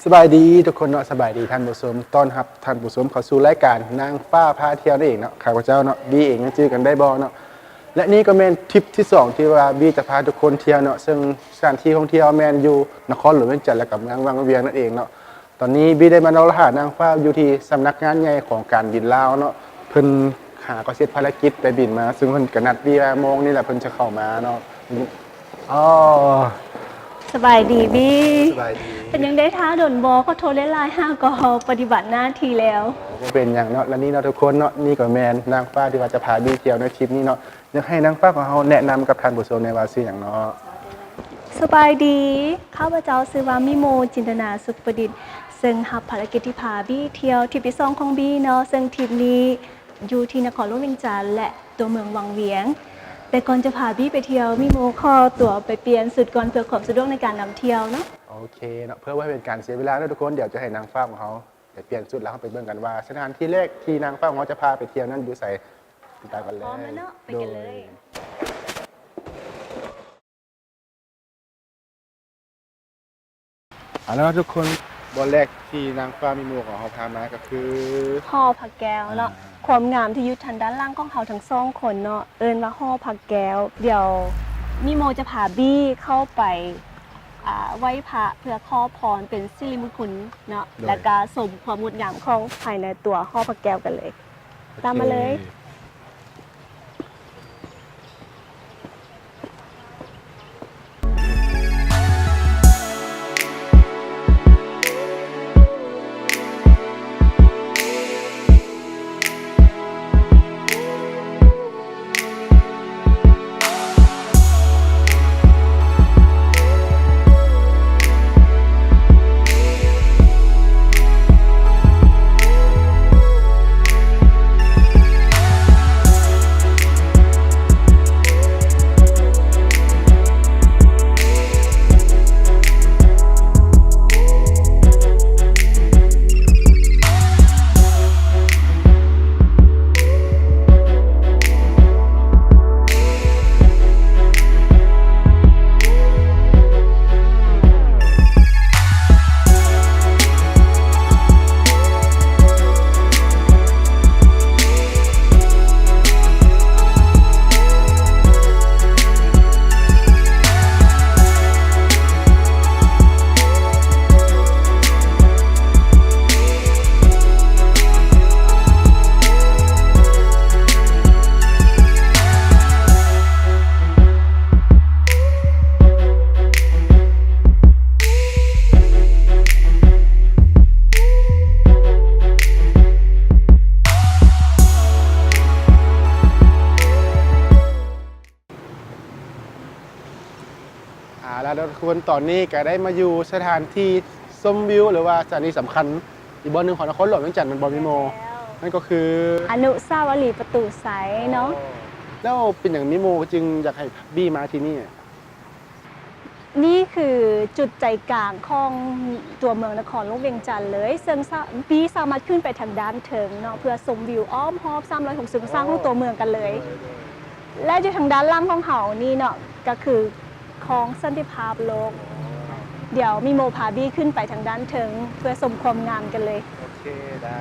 สบายดีทุกคนเนาะสบายดีท่านผู้ชมต้อนรับท่านผู้ชมเข้าสู่รายการนางฟ้าพาเที่ยวนั่นเองเนาะข้าพเจ้าเนาะบีเองยังจื้อกันได้บ่เนาะและนี่ก็เป็นทริปที่2ที่ว่าบีจะพาทุกคนเที่ยวเนาะซึ่งสถานที่ท่องเที่ยวแมนอยู่นครหลวงเวียงจันทร์และกับเมืองวังเวียงนั่นเองเนาะตอนนี้บีได้มาเนาะหานางฟ้าอยู่ที่สำนักงานใหญ่ของการบินลาวเนาะเพิ่นหาก็เสร็จภารกิจไปบินมาซึ่งเพิ่นก็นัดบีว่าโมงนี่แหละเพิ่นจะเข้ามาเนาะอ๋อสบายดีบีสบายดีเป็นยังได้ท้าโดนบอเขาโทรไล่ห้าก็ปฏิบัติหน้าที่แล้วก็เป็นอย่างเนาะแล้วนี่เนาะทุกคนเนาะนี่ก็แมนนางฟ้าที่ว่าจะพาบีเที่ยวในทริปนี้เนาะอยากให้นางฟ้าของเราแนะนำกับท่านผู้ชมในว่าชื่ออย่างเนาะสบายดีข้าพเจ้าชื่อว่ามิโมจินตนาสุขประดิษฐ์ซึ่งรับภารกิจที่พาบีเที่ยวทริปที่2ของบีเนาะซึ่งทริปนี้อยู่ที่นครหลวงเวียงจันทร์และตัวเมืองวังเวียงแต่ก่อนจะพาบีไปเที่ยวมิโมขอตั๋วไปเปลี่ยนสุดก่อนเพื่อความสะดวกในการนำเที่ยวเนาะโอเคเนาะเพื่อว่าเป็นการเสียเวลาด้วยทุกคนเดี๋ยวจะให้นางฟ้าของเขาเดี๋ยวเปลี่ยนชุดแล้วเขาไปเบิ่งกันว่าสถานที่แรกที่นางฟ้าของเขาจะพาไปเที่ยวนั้นอยู่ใส่ติดตามกันเลยพร้อมแล้วเนาะไปกันเลยแล้วทุกคนบอลแรกที่นางฟ้ามีหมวกของเขาพามาก็คือห่อผักแก้วเนาะความงามที่อยู่ทางด้านล่างของเขาทั้งสองคนเนาะเอิ้นว่าห่อผักแก้วเดี๋ยวมิโมจะพาบี้เข้าไปไหว้พระเพื่อขอพรเป็นสิริมงคลเนาะและก็สมความงดงามของภายในตัวห่อผักแก้วกันเลยตามมาเลยแล้วทุกคนตอนนี้ก็ได้มาอยู่สถานที่ชมวิวหรือว่าสถานที่สำคัญอีกบนหนึ่งของนครหลวงเวียงจันทร์มันบอมิโมนั่นก็คืออนุสาวรีย์ประตูไสเนาะแล้วเป็นอย่างมิโมจึงอยากให้บี้มาที่นี่นี่คือจุดใจกลางของตัวเมืองนครหลวงเวียงจันทร์เลยซึ่งบี้สามารถขึ้นไปทางด้านเทิงเนาะเพื่อชมวิวอ้อมรอบ360องศาของตัวเมืองกันเลยและอยู่ทางด้านล่างของเขานี่เนาะก็คือของสันติภาพโลกเดี๋ยวมีโมพาบี้ขึ้นไปทางด้านเทิงเพื่อชมความงามกันเลยโอเคได้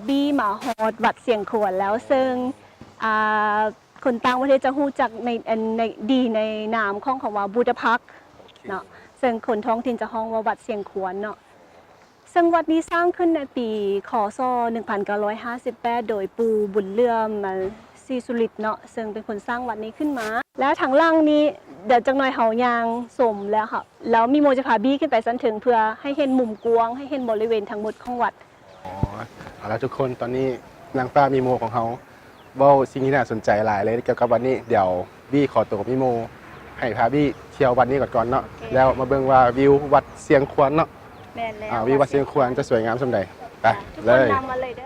บี้มาฮอดวัดเสียงขวนแล้วซึ่งคนต่างประเทศจะฮู้จักในดีในนามของว่าบูดาพักเนาะซึ่งคนท้องถิ่นจะฮ้องว่าวัดเสียงขวนเนาะ ซ ซึ่งวัดนี้สร้างขึ้นในปีคศ1958 โดยปู่บุญเลื่อมศรีสุริตเนาะซึ่งเป็นคนสร้างวัดนี้ขึ้นมา แล้วทางล่างนี้เดี๋ยวจังหน่อยเฮายางสมแล้วค่ะแล้วมีโมจะพาบี้ขึ้นไปสันถึงเพื่อให้เห็นมุมกว้างให้เห็นบริเวณทั้งหมดของวัด อ๋อเอาละทุกคนตอนนี้นางฟ้ามีโมของเขาเว้าสิ่งที่น่าสนใจหลายเลยเกี่ยวกับวันนี้เดี๋ยวบี้ขอตัวกับพี่โมให้พาบี้เที่ยววันนี้ก่อนเนาะแล้วมาเบิ่งว่าวิววัดเสียงควรเนาะ แม่นแล้ว วิววัดเสียงควรจะสวยงามสำใดไป ทุก เล คน ย นำมาเลยเด้อ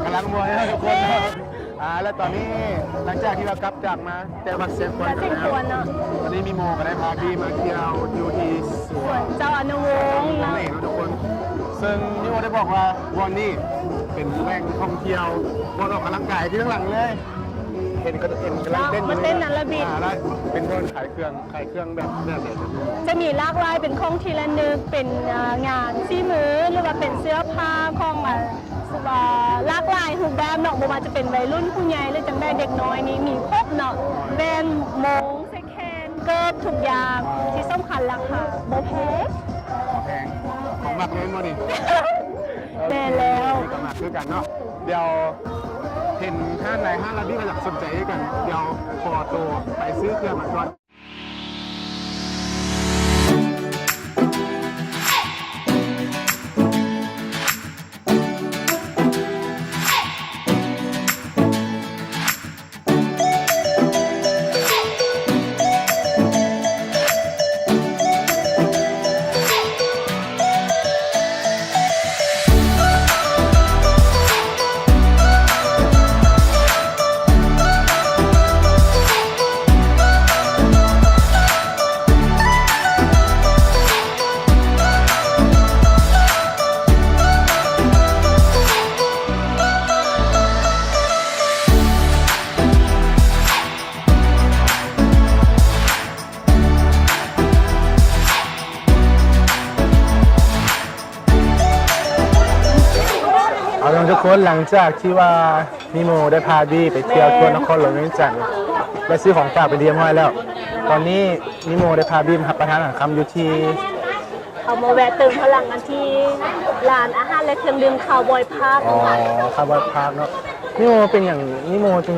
กำลังมวยนะทุกคนแล้วตอนนี้หลังจากที่เรากลับจากมาแต่วัดเสียงควร วัดเสียงควรเนอะ ตอนนี้มีโมก็ได้พาพี่มาเที่ยวอยู่ที่ส ส่ ว วน นเจ้าอนุวงศ์เนาะ นี่นะทุกคน ซึ่งพี่โมได้บอกว่าวันนี้เป็นแหล่งท่องเที่ยววันออกกำลังกายที่ข้างหลังเลย เห็นกำลังเต้นอยู่ มาเต้นนั้นละบิด แล้วเป็นคนขายเครื่องแบบไหน จะมีหลากหลายเป็นของทีละนึกเป็นงานซีมือหรือว่าเป็นเสื้อผ้าของหลากหลายรูปแบบเนาะบ่ว่าจะเป็นวัยรุ่นผู้ใหญ่หรือจังได้เด็กน้อยนี่มีครบเนาะแบนโมงเซแคนเกิบทุกอย่างที่สำคัญราคาบ่แพง แพงของหมักเลยมาดิ แม่แล้ว มีกับหมักคือกันเนาะเดี๋ยวเห็นห้างไหนห้างเราที่เราอยากสนใจกัน เดี๋ยวขอตัวไปซื้อเครื่องมาก่อน เอาล่ะทุกคนหลังจากที่ว่านิโมได้พาบี้ไปเที่ยวทั่วนครหลวงเวียงจันทร์และซื้อของฝากไปเรียบร้อยแล้ว ตอนนี้นิโมได้พาบี้มารับประทานอาหารค่ำอยู่ที่ เอามาแวะเติมพลังกันที่ร้านอาหารและเครื่องดื่มคาวบอยพาร์ค คาร์บอนพาร์คเนาะนิโมเป็นอย่างนิโมจึง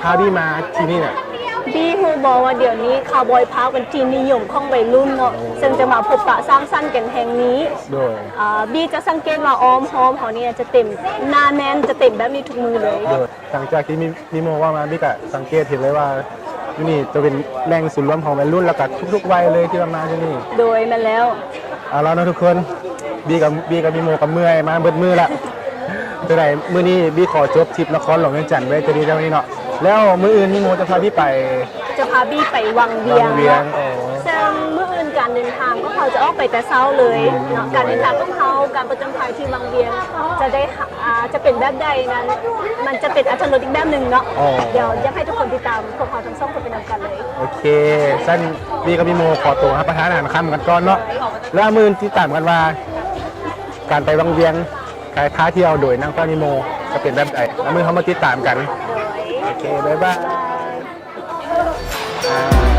พาบี้มาที่นี่เนี่ย บี้ฮูบอกว่าเดี๋ยวนี้คาวบอยพาร์คเป็นที่นิยมของวัยรุ่นเนาะซึ่งจะมาพบปะสร้างสรรค์กันแห่งนี้ โดย บี้จะสังเกตว่าอ้อมหอมเขาเนี่ยจะเต็มหน้าแน่นจะเต็มแบบนี้ทุกมือเลย หลังจากที่นิโมว่ามาบี้ก็สังเกตเห็นเลยว่าที่นี่จะเป็นแหล่งศูนย์รวมของวัยรุ่นแล้วก็ทุกๆวัยเลยที่มาที่นี่ โดยมันแล้ว เอาแล้วนะทุกคนบี้กับนิโมกับเมื่อยมาเบิดมือละจะไหนมื้อนี้บี้ขอจบทริปนครหลวงเวียงจันทร์ไว้จะดีเท่านี้เนาะแล้วมื้ออื่นนิโมจะพาบี้ไป จะพาบี้ไปวังเวียง วังเวียงอ๋อ ซึ่งเมื่ออื่นการเดินทางก็เขาจะออกไปแต่เช้าเลยเนาะการเดินทางของเขาการประจำภัยที่วังเวียงจะได้จะเป็นแบบใดนั้นมันจะเป็นอัตรสอีกแบบหนึ่งเนาะเดี๋ยวอยากให้ทุกคนติดตามพวกเขาทั้งสองคนไปนำกันเลย โอเคสั้นบี้กับนิโมขอตัวรับประทานอาหารค่ำกันก่อนเนาะแล้วมื้อที่ตามกันว่าการไปวังเวียงการพาเที่ยวโดยนางฟ้านิโมจะเป็นแบบใดแล้วมื้อเขามาติดตามกันโอเคบ๊ายบาย